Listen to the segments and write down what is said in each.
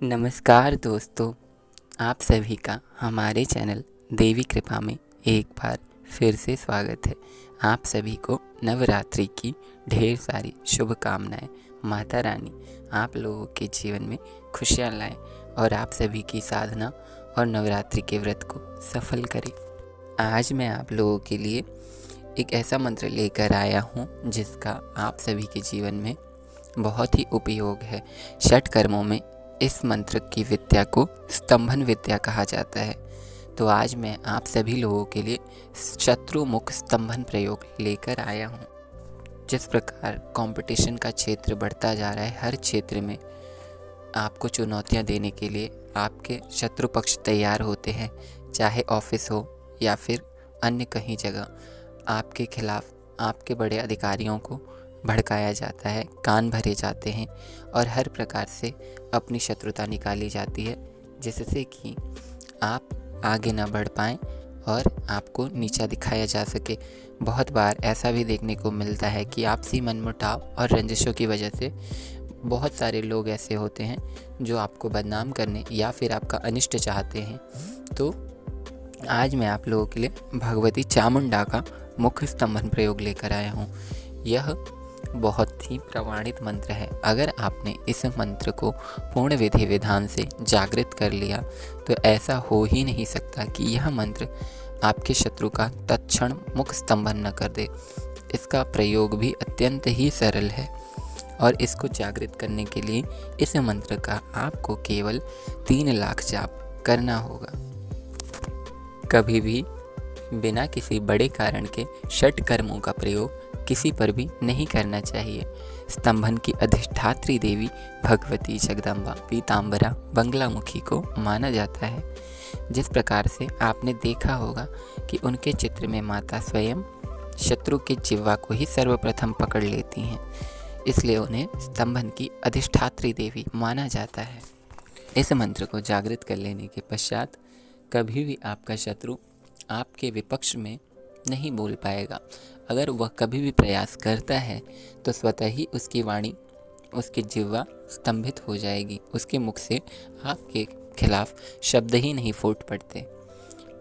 नमस्कार दोस्तों, आप सभी का हमारे चैनल देवी कृपा में एक बार फिर से स्वागत है। आप सभी को नवरात्रि की ढेर सारी शुभकामनाएं। माता रानी आप लोगों के जीवन में खुशियां लाए और आप सभी की साधना और नवरात्रि के व्रत को सफल करे। आज मैं आप लोगों के लिए एक ऐसा मंत्र लेकर आया हूँ जिसका आप सभी के जीवन में बहुत ही उपयोग है। षट कर्मों में इस मंत्र की विद्या को स्तंभन विद्या कहा जाता है। तो आज मैं आप सभी लोगों के लिए शत्रु मुख स्तंभन प्रयोग लेकर आया हूँ। जिस प्रकार कंपटीशन का क्षेत्र बढ़ता जा रहा है, हर क्षेत्र में आपको चुनौतियाँ देने के लिए आपके शत्रु पक्ष तैयार होते हैं। चाहे ऑफिस हो या फिर अन्य कहीं जगह, आपके खिलाफ आपके बड़े अधिकारियों को भड़काया जाता है, कान भरे जाते हैं और हर प्रकार से अपनी शत्रुता निकाली जाती है, जिससे कि आप आगे ना बढ़ पाएँ और आपको नीचा दिखाया जा सके। बहुत बार ऐसा भी देखने को मिलता है कि आपसी मनमुटाव और रंजिशों की वजह से बहुत सारे लोग ऐसे होते हैं जो आपको बदनाम करने या फिर आपका अनिष्ट चाहते हैं। तो आज मैं आप लोगों के लिए भगवती चामुंडा का मुख्य स्तंभन प्रयोग लेकर आया हूँ। यह बहुत ही प्रमाणित मंत्र है। अगर आपने इस मंत्र को पूर्ण विधि विधान से जागृत कर लिया तो ऐसा हो ही नहीं सकता कि यह मंत्र आपके शत्रु का तत्क्षण मुख स्तंभन न कर दे। इसका प्रयोग भी अत्यंत ही सरल है और इसको जागृत करने के लिए इस मंत्र का आपको केवल 3 लाख जाप करना होगा। कभी भी बिना किसी बड़े कारण के षट कर्मों का प्रयोग किसी पर भी नहीं करना चाहिए। स्तंभन की अधिष्ठात्री देवी भगवती जगदम्बा पीताम्बरा बंगलामुखी को माना जाता है। जिस प्रकार से आपने देखा होगा कि उनके चित्र में माता स्वयं शत्रु के जिह्वा को ही सर्वप्रथम पकड़ लेती हैं, इसलिए उन्हें स्तंभन की अधिष्ठात्री देवी माना जाता है। इस मंत्र को जागृत कर लेने के पश्चात कभी भी आपका शत्रु आपके विपक्ष में नहीं बोल पाएगा। अगर वह कभी भी प्रयास करता है तो स्वतः ही उसकी वाणी, उसकी जिह्वा स्तंभित हो जाएगी। उसके मुख से आपके खिलाफ शब्द ही नहीं फूट पड़ते।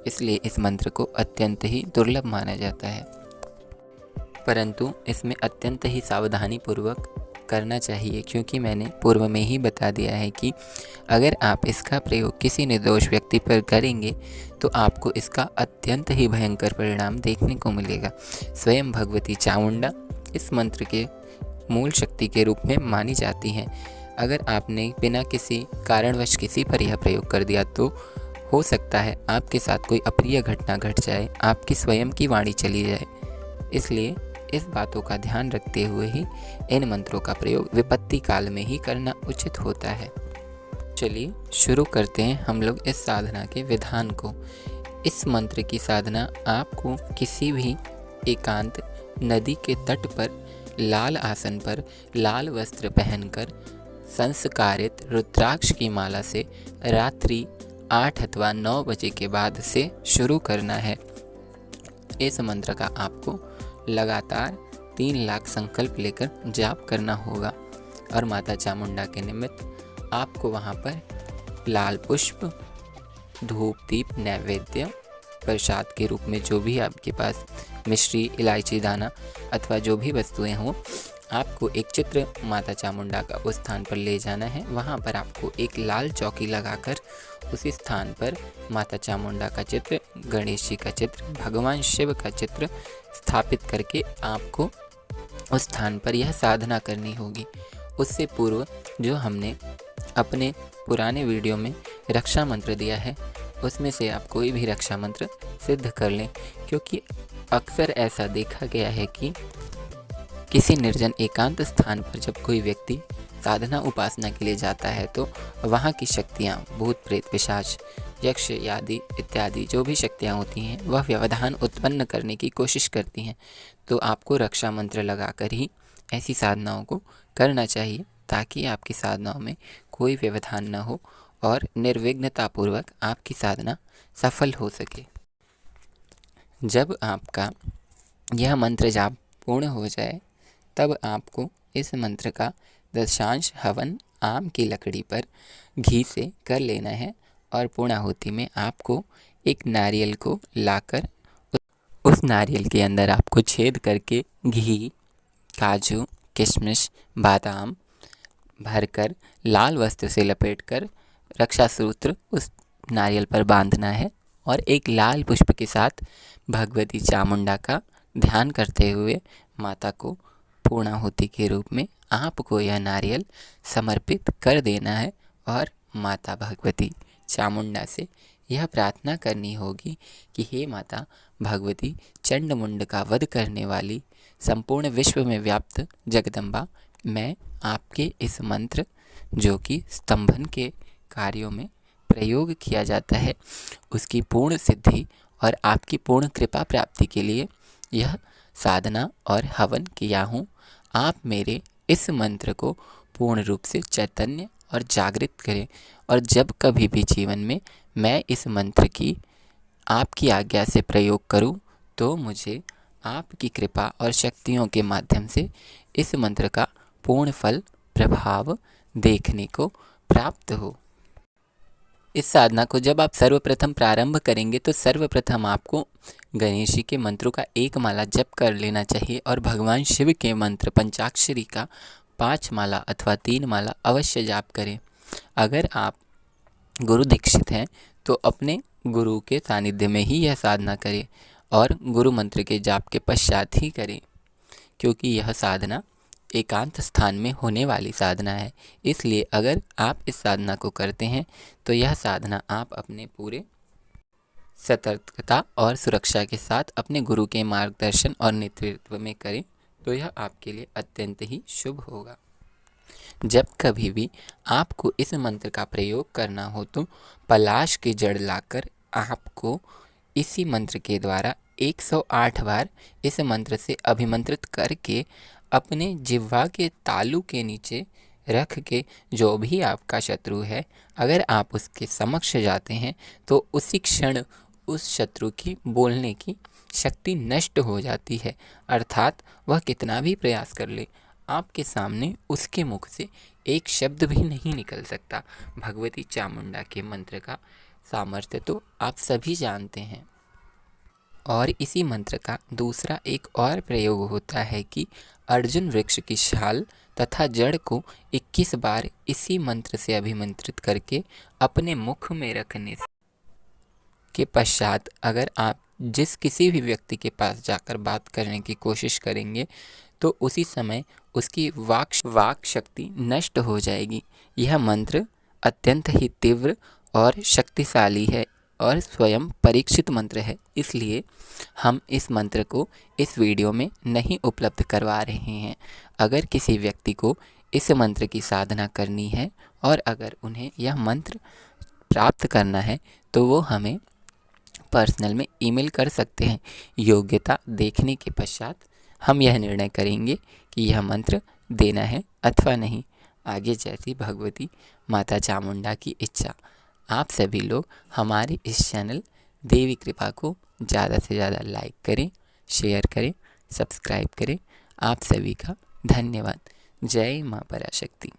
इसलिए इस मंत्र को अत्यंत ही दुर्लभ माना जाता है, परंतु इसमें अत्यंत ही सावधानी पूर्वक करना चाहिए, क्योंकि मैंने पूर्व में ही बता दिया है कि अगर आप इसका प्रयोग किसी निर्दोष व्यक्ति पर करेंगे तो आपको इसका अत्यंत ही भयंकर परिणाम देखने को मिलेगा। स्वयं भगवती चामुंडा इस मंत्र के मूल शक्ति के रूप में मानी जाती हैं। अगर आपने बिना किसी कारणवश किसी पर यह प्रयोग कर दिया तो हो सकता है आपके साथ कोई अप्रिय घटना घट जाए, आपकी स्वयं की वाणी चली जाए। इसलिए इस बातों का ध्यान रखते हुए ही इन मंत्रों का प्रयोग विपत्ति काल में ही करना उचित होता है। चलिए शुरू करते हैं हम लोग इस साधना के विधान को। इस मंत्र की साधना आपको किसी भी एकांत नदी के तट पर लाल आसन पर लाल वस्त्र पहनकर संस्कारित रुद्राक्ष की माला से रात्रि 8 अथवा 9 बजे के बाद से शुरू करना है। इस मंत्र का आपको लगातार 3 लाख संकल्प लेकर जाप करना होगा और माता चामुंडा के निमित्त आपको वहाँ पर लाल पुष्प, धूप, दीप, नैवेद्य, प्रसाद के रूप में जो भी आपके पास मिश्री, इलायची दाना अथवा जो भी वस्तुएं हों, आपको एक चित्र माता चामुंडा का उस स्थान पर ले जाना है। वहाँ पर आपको एक लाल चौकी लगाकर उसी स्थान पर माता चामुंडा का चित्र, गणेश जी का चित्र, भगवान शिव का चित्र स्थापित करके आपको उस स्थान पर यह साधना करनी होगी। उससे पूर्व जो हमने अपने पुराने वीडियो में रक्षा मंत्र दिया है, उसमें से आप कोई भी रक्षा मंत्र सिद्ध कर लें, क्योंकि अक्सर ऐसा देखा गया है कि किसी निर्जन एकांत स्थान पर जब कोई व्यक्ति साधना उपासना के लिए जाता है तो वहाँ की शक्तियाँ, भूत प्रेत पिशाच, यक्ष आदि इत्यादि जो भी शक्तियाँ होती हैं वह व्यवधान उत्पन्न करने की कोशिश करती हैं। तो आपको रक्षा मंत्र लगाकर ही ऐसी साधनाओं को करना चाहिए, ताकि आपकी साधनाओं में कोई व्यवधान न हो और निर्विघ्नतापूर्वक आपकी साधना सफल हो सके। जब आपका यह मंत्र जाप पूर्ण हो जाए तब आपको इस मंत्र का दशांश हवन आम की लकड़ी पर घी से कर लेना है और पूर्णाहुति में आपको एक नारियल को लाकर उस नारियल के अंदर आपको छेद करके घी, काजू, किशमिश, बादाम भरकर लाल वस्त्र से लपेटकर रक्षा सूत्र उस नारियल पर बांधना है और एक लाल पुष्प के साथ भगवती चामुंडा का ध्यान करते हुए माता को पूर्णाहुति के रूप में आपको यह नारियल समर्पित कर देना है और माता भगवती चामुंडा से यह प्रार्थना करनी होगी कि हे माता भगवती चंड मुंड का वध करने वाली संपूर्ण विश्व में व्याप्त जगदम्बा, मैं आपके इस मंत्र जो कि स्तंभन के कार्यों में प्रयोग किया जाता है उसकी पूर्ण सिद्धि और आपकी पूर्ण कृपा प्राप्ति के लिए यह साधना और हवन किया हूँ। आप मेरे इस मंत्र को पूर्ण रूप से चैतन्य और जागृत करें और जब कभी भी जीवन में मैं इस मंत्र की आपकी आज्ञा से प्रयोग करूं तो मुझे आपकी कृपा और शक्तियों के माध्यम से इस मंत्र का पूर्ण फल प्रभाव देखने को प्राप्त हो। इस साधना को जब आप सर्वप्रथम प्रारंभ करेंगे तो सर्वप्रथम आपको गणेश जी के मंत्रों का एक माला जप कर लेना चाहिए और भगवान शिव के मंत्र पंचाक्षरी का 5 माला अथवा 3 माला अवश्य जाप करें। अगर आप गुरु दीक्षित हैं तो अपने गुरु के सानिध्य में ही यह साधना करें और गुरु मंत्र के जाप के पश्चात ही करें, क्योंकि यह साधना एकांत स्थान में होने वाली साधना है। इसलिए अगर आप इस साधना को करते हैं तो यह साधना आप अपने पूरे सतर्कता और सुरक्षा के साथ अपने गुरु के मार्गदर्शन और नेतृत्व में करें तो यह आपके लिए अत्यंत ही शुभ होगा। जब कभी भी आपको इस मंत्र का प्रयोग करना हो तो पलाश की जड़ लाकर आपको इसी मंत्र के द्वारा 108 बार इस मंत्र से अभिमंत्रित करके अपने जिह्वा के तालू के नीचे रख के जो भी आपका शत्रु है, अगर आप उसके समक्ष जाते हैं तो उसी क्षण उस शत्रु की बोलने की शक्ति नष्ट हो जाती है। अर्थात वह कितना भी प्रयास कर ले, आपके सामने उसके मुख से एक शब्द भी नहीं निकल सकता। भगवती चामुंडा के मंत्र का सामर्थ्य तो आप सभी जानते हैं। और इसी मंत्र का दूसरा एक और प्रयोग होता है कि अर्जुन वृक्ष की छाल तथा जड़ को 21 बार इसी मंत्र से अभिमंत्रित करके अपने मुख में रखने के पश्चात अगर आप जिस किसी भी व्यक्ति के पास जाकर बात करने की कोशिश करेंगे तो उसी समय उसकी वाक शक्ति नष्ट हो जाएगी। यह मंत्र अत्यंत ही तीव्र और शक्तिशाली है और स्वयं परीक्षित मंत्र है, इसलिए हम इस मंत्र को इस वीडियो में नहीं उपलब्ध करवा रहे हैं। अगर किसी व्यक्ति को इस मंत्र की साधना करनी है और अगर उन्हें यह मंत्र प्राप्त करना है तो वो हमें पर्सनल में ईमेल कर सकते हैं। योग्यता देखने के पश्चात हम यह निर्णय करेंगे कि यह मंत्र देना है अथवा नहीं, आगे जैसी भगवती माता चामुंडा की इच्छा। आप सभी लोग हमारे इस चैनल देवी कृपा को ज़्यादा से ज़्यादा लाइक करें, शेयर करें, सब्सक्राइब करें। आप सभी का धन्यवाद। जय मां पराशक्ति।